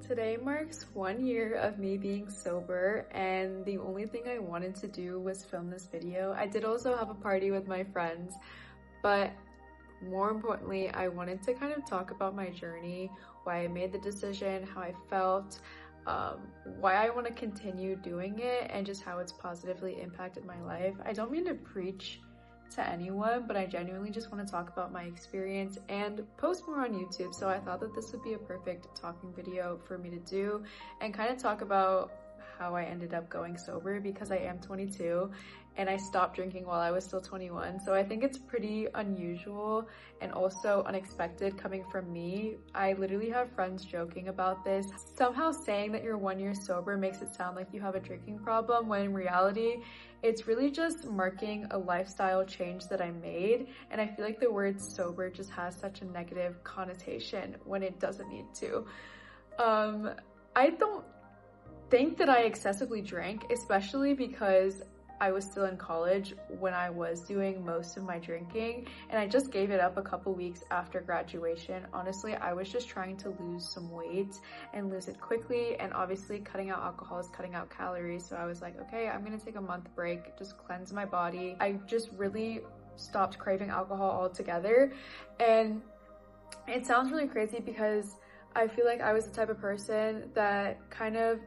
Today marks 1 year of me being sober, and the only thing I wanted to do was film this video. I did also have a party with my friends, but more importantly, I wanted to kind of talk about my journey, why I made the decision, how I felt, why I want to continue doing it, and just how it's positively impacted my life. I don't mean to preach to anyone, but I genuinely just want to talk about my experience and post more on YouTube. So I thought that this would be a perfect talking video for me to do and kind of talk about how I ended up going sober, because I am 22 and I stopped drinking while I was still 21. So I think it's pretty unusual and also unexpected coming from me. I literally have friends joking about this, somehow saying that you're 1 year sober makes it sound like you have a drinking problem, when in reality, it's really just marking a lifestyle change that I made. And I feel like the word sober just has such a negative connotation when it doesn't need to. I don't think that I excessively drank, especially because I was still in college when I was doing most of my drinking, and I just gave it up a couple weeks after graduation. Honestly, I was just trying to lose some weight and lose it quickly, and obviously cutting out alcohol is cutting out calories. So I was like, okay, I'm gonna take a month break, just cleanse my body. I just really stopped craving alcohol altogether. And it sounds really crazy because I feel like I was the type of person that kind of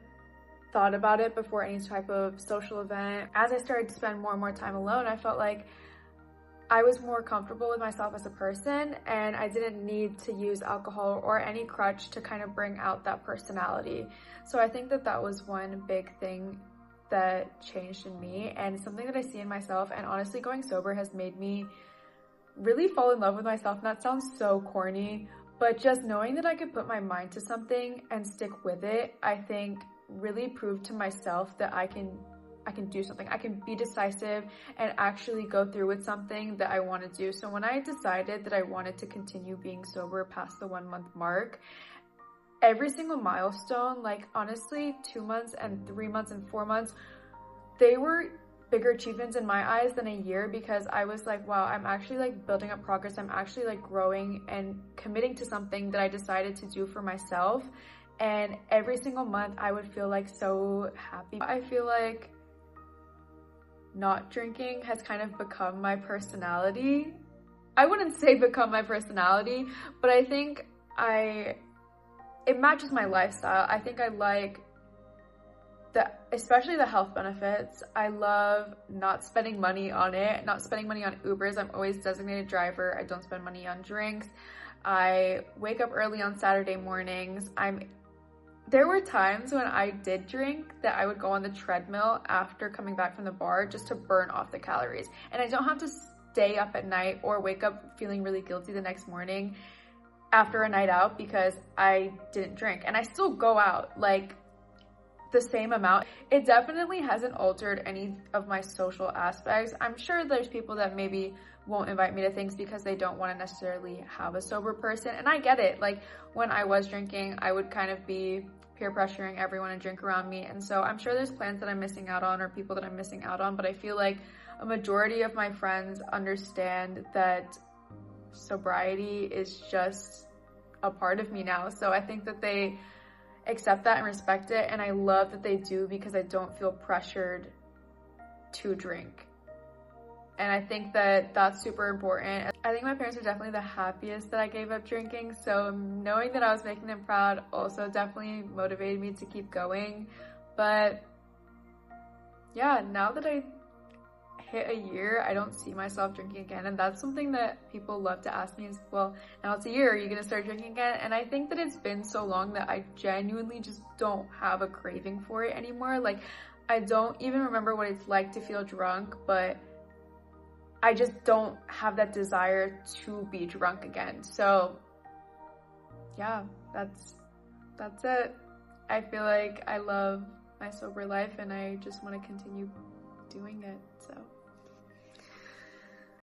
thought about it before any type of social event. As I started to spend more and more time alone, I felt like I was more comfortable with myself as a person, and I didn't need to use alcohol or any crutch to kind of bring out that personality. So I think that that was one big thing that changed in me, and something that I see in myself. And honestly, going sober has made me really fall in love with myself. And that sounds so corny, but just knowing that I could put my mind to something and stick with it, I think really proved to myself that I can do something. I can be decisive and actually go through with something that I want to do. So when I decided that I wanted to continue being sober past the 1 month mark, every single milestone, like honestly 2 months and 3 months and 4 months, they were bigger achievements in my eyes than a year, because I was like, wow, I'm actually like building up progress. I'm actually like growing and committing to something that I decided to do for myself. And every single month I would feel like so happy. I feel like not drinking has kind of become my personality. I wouldn't say become my personality, but I think it matches my lifestyle. I think I like especially the health benefits. I love not spending money on it, not spending money on Ubers. I'm always designated driver. I don't spend money on drinks. I wake up early on Saturday mornings. There were times when I did drink that I would go on the treadmill after coming back from the bar just to burn off the calories. And I don't have to stay up at night or wake up feeling really guilty the next morning after a night out because I didn't drink. And I still go out like the same amount. It definitely hasn't altered any of my social aspects. I'm sure there's people that maybe won't invite me to things because they don't want to necessarily have a sober person, and I get it. Like when I was drinking, I would kind of be peer pressuring everyone to drink around me, and so I'm sure there's plans that I'm missing out on or people that I'm missing out on, but I feel like a majority of my friends understand that sobriety is just a part of me now. So I think that they accept that and respect it, and I love that they do, because I don't feel pressured to drink. And I think that that's super important. I think my parents are definitely the happiest that I gave up drinking, so knowing that I was making them proud also definitely motivated me to keep going. But yeah, now that I hit a year, I don't see myself drinking again. And that's something that people love to ask me is, well, now it's a year, are you gonna start drinking again? And I think that it's been so long that I genuinely just don't have a craving for it anymore. Like, I don't even remember what it's like to feel drunk, but I just don't have that desire to be drunk again. So yeah, that's it. I feel like I love my sober life and I just want to continue doing it, so.